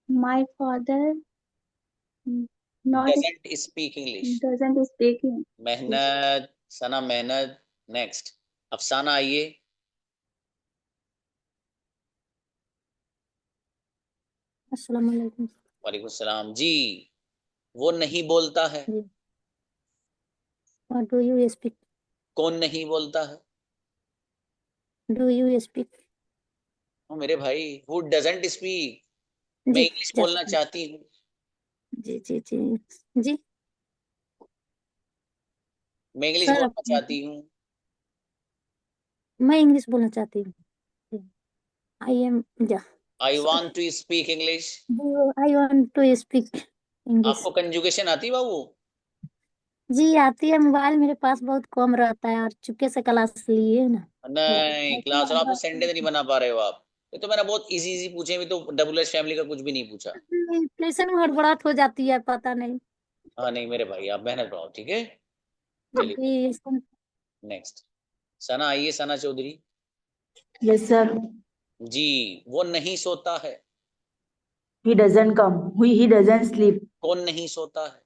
S15: My father not
S1: Doesn't speak English.
S15: doesn't speak English.
S1: मेहनत, सना मेहनत। नेक्स्ट, अफसाना आइए।
S2: अस्सलाम वालेकुम।
S1: वालेकुम सलाम जी। वो नहीं बोलता है।
S2: What do you speak?
S1: कौन नहीं बोलता है?
S2: Do you speak?
S1: ओ मेरे भाई, who doesn't speak? मैं
S2: जी
S1: इंग्लिश बोलना चाहती हूँ।
S2: जी जी जी जी
S1: मैं इंग्लिश
S2: सर,
S1: बोलना चाहती हूँ।
S2: मैं इंग्लिश बोलना चाहती हूँ। I am yeah.
S1: I want to speak English.
S2: I want to speak English.
S1: आपको कंजुगेशन आती है बाबू?
S2: जी आती है, मोबाइल मेरे पास बहुत कम रहता है और चुपके से क्लास लिए ना।
S1: नहीं, क्लास आप तो संडे नहीं बना पा रहे हो आप। ये तो मैंने बहुत इजी इजी पूछे, भी तो डबल एस फैमिली का कुछ भी नहीं पूछा।
S2: ट्यूशन में हड़बड़ाहट हो जाती है, पता नहीं।
S1: हाँ नहीं मेरे भाई, आप मेहनत बढ़ाओ, ठीक है। चलिए
S2: जी इसको
S1: नेक्स्ट, सना आइए, सना चौधरी।
S12: Yes, sir.
S1: जी, वो नहीं सोता है।
S12: He doesn't come. He doesn't sleep.
S1: कौन नहीं सोता है?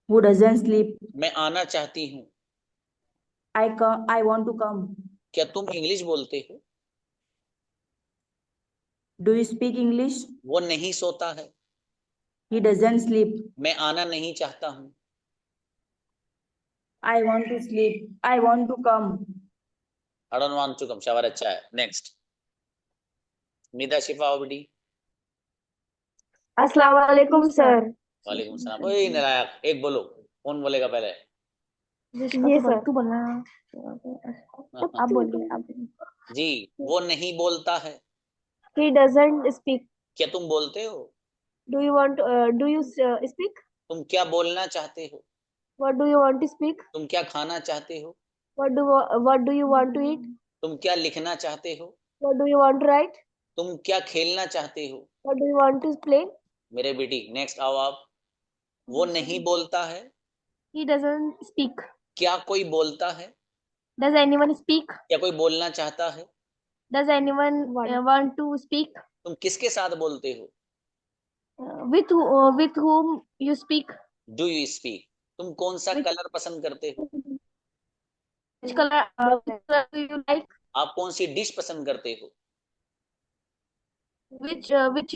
S12: Who doesn't sleep?
S1: मैं आना चाहती हूँ।
S12: I come. I want to come.
S1: क्या तुम इंग्लिश बोलते हो?
S12: Do you speak English?
S1: वो नहीं सोता है।
S12: He doesn't sleep.
S1: मैं आना नहीं चाहता हूँ।
S12: I want to sleep. I want to come.
S1: I don't want to come। शाबाश, अच्छा है। नेक्स्ट, निदा शिफा आओ बेटी।
S16: अस्सलाम वालेकुम सर।
S1: वालेकुम सलाम। ओए नारायक, एक बोलो, कौन बोलेगा पहले?
S16: ये सर तू बोलना। आप बोलिए आप।
S1: जी, वो नहीं बोलता है।
S16: He doesn't speak.
S1: क्या तुम बोलते हो?
S16: Do you speak?
S1: तुम क्या बोलना चाहते हो?
S16: What do you want to speak?
S1: तुम क्या खाना चाहते हो?
S16: What do you want to eat?
S1: तुम क्या लिखना चाहते हो?
S16: What do you want to write?
S1: तुम क्या खेलना चाहते हो?
S16: What do you want to play?
S1: मेरे बेटी नेक्स्ट आओ आप। वो नहीं बोलता है।
S16: He doesn't speak.
S1: क्या कोई बोलता है?
S16: Does anyone speak?
S1: क्या कोई बोलना चाहता है?
S16: Does anyone want to speak?
S1: तुम किसके साथ बोलते हो?
S16: With whom you speak?
S1: Do you speak? तुम कौन सा कलर पसंद करते हो?
S16: Which color do you like?
S1: आप कौन सी डिश पसंद करते हो?
S16: Which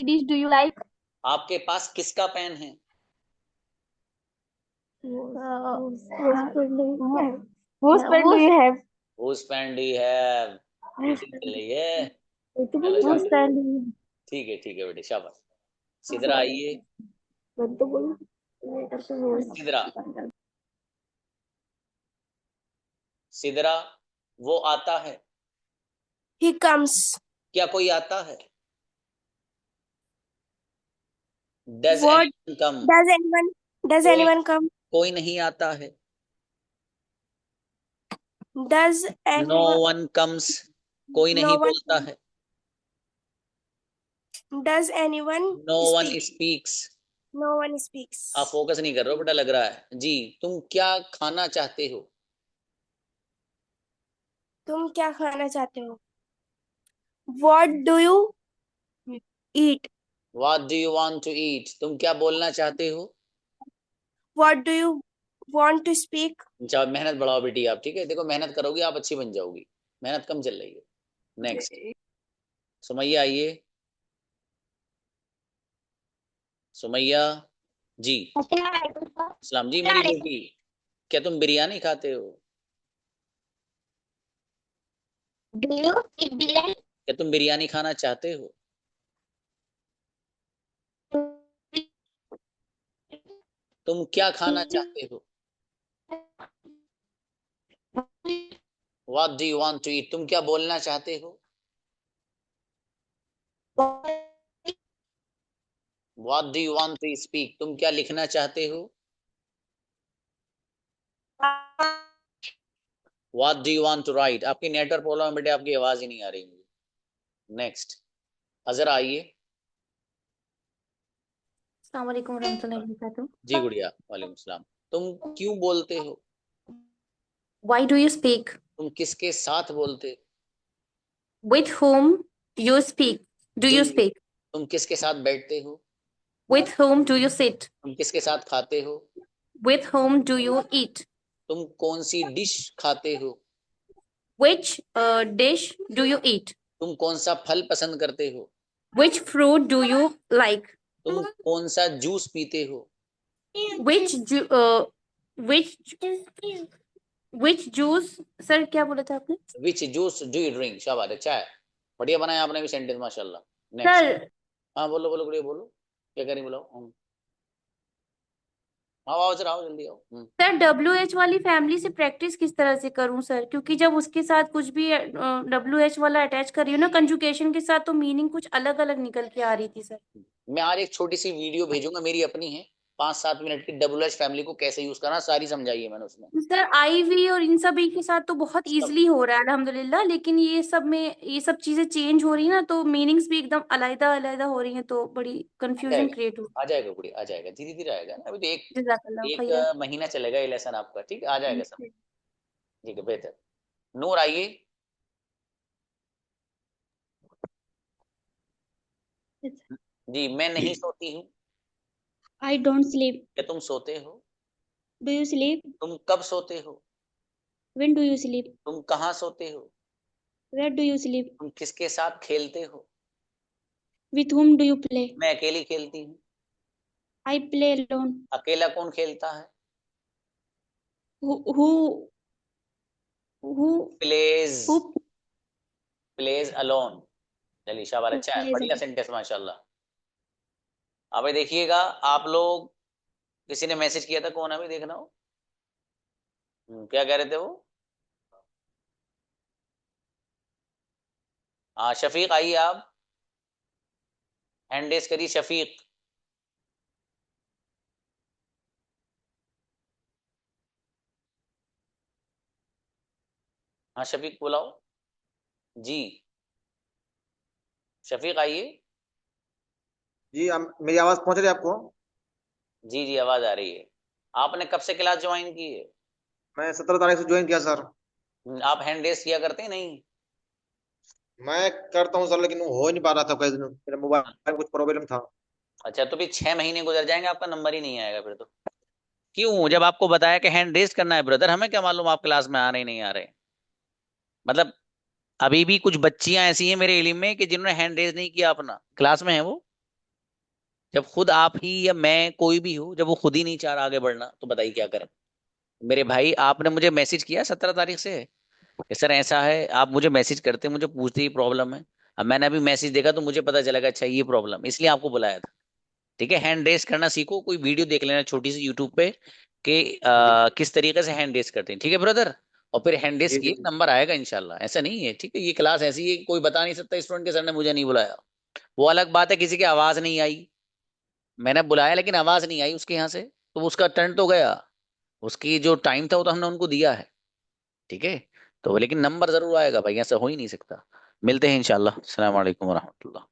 S16: dish do you like?
S1: आपके पास किसका पेन है?
S16: Whose pen do you have?
S1: Whose pen do you have? चलिए,
S16: Whose pen do you
S1: ठीक है बेटे, शाबाश। सिदरा आइए। सिदरा, सिदरा, वो आता है।
S16: He comes.
S1: क्या कोई आता है? Does
S16: What?
S1: anyone come?
S16: Does
S1: कोई-
S16: anyone come?
S1: कोई नहीं आता है।
S16: Does
S1: No
S16: anyone
S1: one comes। कोई नहीं
S16: one
S1: बोलता है।
S16: Does anyone
S1: No one
S16: speak?
S1: speaks।
S16: No one speaks.
S1: आप फोकस नहीं कर रहे हो बेटा, लग रहा है जी। तुम क्या खाना चाहते हो?
S16: तुम क्या खाना चाहते हो? What do you eat?
S1: What do you want to eat? तुम क्या बोलना चाहते हो?
S16: What do you want to speak?
S1: अच्छा, मेहनत बढ़ाओ बेटी आप, ठीक है। देखो मेहनत करोगी आप अच्छी बन जाओगी, मेहनत कम चल रही है। नेक्स्ट, सुमैया आइए। सुमैया जी। सलाम जी। मेरी बेटी, क्या तुम बिरयानी खाते हो?
S15: Do you eat biryani?
S1: क्या तुम बिरयानी खाना चाहते हो? तुम क्या खाना चाहते हो? What do you want to eat? तुम क्या बोलना चाहते हो? What do you want to speak? तुम क्या लिखना चाहते हो? What do you want to write? आपकी नेटवर्क प्रॉब्लम है बेटे, आपकी आवाज ही नहीं आ रही मुझे। नेक्स्ट अजरा आइए।
S18: अस्सलाम वालेकुम रहमतुल्लाहि व बरकातुहू।
S1: जी गुड़िया, वालेकुम सलाम। तुम क्यों बोलते हो?
S18: Why do you speak?
S1: तुम किसके साथ बोलते?
S18: With whom you speak? Do you speak?
S1: तुम किसके साथ बैठते हो?
S18: With whom do you sit?
S1: तुम किसके साथ खाते हो?
S18: With whom do you eat?
S1: तुम कौन सी डिश खाते हो?
S18: Which dish do you eat?
S1: तुम कौन सा फल पसंद करते हो?
S18: Which fruit do you like?
S1: तुम कौन सा जूस पीते हो?
S18: Which juice? सर क्या बोला था आपने?
S1: Which juice do you drink? शाबाश, अच्छा है, बढ़िया बनाया आपने भी सेंटेंस, माशाल्लाह। नेक्स्ट।
S18: सर
S1: हाँ बोलो बोलो गुड़िया, बोलो क्या कह रही, बुलाओ। आओ जरा, आओ जल्दी आओ।
S18: सर WH वाली फैमिली से प्रैक्टिस किस तरह से करूं सर? क्योंकि जब उसके साथ कुछ भी WH वाला अटैच कर रही हूँ ना कंजुगेशन के साथ, तो मीनिंग कुछ अलग अलग निकल के आ रही थी सर।
S1: मैं आज एक छोटी सी वीडियो भेजूंगा, मेरी अपनी है, 5-7 मिनट की, WH फैमिली को कैसे यूज करना, सारी समझाई है मैंने उसमें।
S18: सर IV और इन सभी के साथ तो बहुत इजीली हो रहा है अल्हम्दुलिल्लाह, लेकिन ये सब में ये सब चीजें चेंज हो रही है ना, तो मीनिंग्स भी एकदम अलग अलग हो रही हैं, तो बड़ी कंफ्यूजन क्रिएट हो
S1: आ जाएगा गुड़िया, आ जाएगा, धीरे धीरे आएगा ना, अभी तो
S18: जज़ाकल्लाह
S1: एक
S18: खैर।
S1: महीना चलेगा ये लेसन आपका, ठीक है, आ जाएगा सब, ठीक है, बेहतर। नूर आइए। जी, मैं नहीं सोती हूँ।
S15: I don't sleep.
S1: क्या तुम सोते हो?
S15: Do you sleep?
S1: तुम कब सोते हो?
S15: When do you sleep?
S1: तुम कहाँ सोते हो?
S15: Where do you sleep?
S1: तुम किसके साथ खेलते हो?
S15: With whom do you play?
S1: मैं अकेली खेलती हूँ।
S15: I play alone.
S1: अकेला कौन खेलता है?
S15: Who
S1: plays alone. चलिए शाबाश, अच्छा है,
S15: plays
S1: बढ़िया
S15: alone?
S1: सेंटेंस माशाल्लाह। अब देखिएगा, आप लोग, किसी ने मैसेज किया था, कौन अभी देखना हो, क्या कह रहे थे वो? हाँ शफीक आइए, आप हैंड रेस करिए शफीक। हाँ शफीक बुलाओ जी, शफीक आइए।
S19: जी मेरी आवाज पहुंच रही है आपको?
S1: जी जी आवाज आ रही है। आपने कब से क्लास ज्वाइन की है?
S19: मैं 17 तारीख से ज्वाइन किया सर।
S1: आप हैंड रेस किया करते हैं? नहीं
S19: मैं करता हूँ सर, लेकिन वो हो ही नहीं पा रहा था, कई दिन मेरे मोबाइल में कुछ प्रॉब्लम था।
S1: अच्छा, तो फिर 6 महीने गुजर जाएंगे, आपका नंबर ही नहीं आएगा फिर तो। क्यों? जब आपको बताया कि हैंड रेस करना है ब्रदर, हमें क्या मालूम आप क्लास में आ रहे नहीं आ रहे। मतलब अभी भी कुछ बच्चियां ऐसी हैं मेरे इल्म में कि जिन्होंने हैंड रेस नहीं किया, अपना क्लास में है वो। जब खुद आप ही या मैं कोई भी हो, जब वो खुद ही नहीं चाह रहा आगे बढ़ना, तो बताइए क्या करें। मेरे भाई, आपने मुझे मैसेज किया 17 तारीख से कि सर ऐसा है, आप मुझे मैसेज करते, मुझे पूछते ही प्रॉब्लम है। अब मैंने अभी मैसेज देखा तो मुझे पता चला, अच्छा ये प्रॉब्लम, इसलिए आपको बुलाया था। ठीक है, हैंड रेस करना सीखो, कोई वीडियो देख लेना छोटी सी यूट्यूब पे कि किस तरीके से हैंड रेस करते हैं, ठीक है ब्रदर। और फिर हैंड रेस किए, नंबर आएगा इंशाल्लाह, ऐसा नहीं है, ठीक है। ये क्लास ऐसी है कि कोई बता नहीं सकता स्टूडेंट के सर ने मुझे नहीं बुलाया। वो अलग बात है, किसी की आवाज नहीं आई, मैंने बुलाया लेकिन आवाज नहीं आई उसके यहाँ से, तो उसका टर्न तो गया, उसकी जो टाइम था वो तो हमने उनको दिया है, ठीक है। तो लेकिन नंबर जरूर आएगा भाई, ऐसा हो ही नहीं सकता। मिलते हैं इंशाल्लाह। अस्सलाम वालेकुम वरहमतुल्लाह।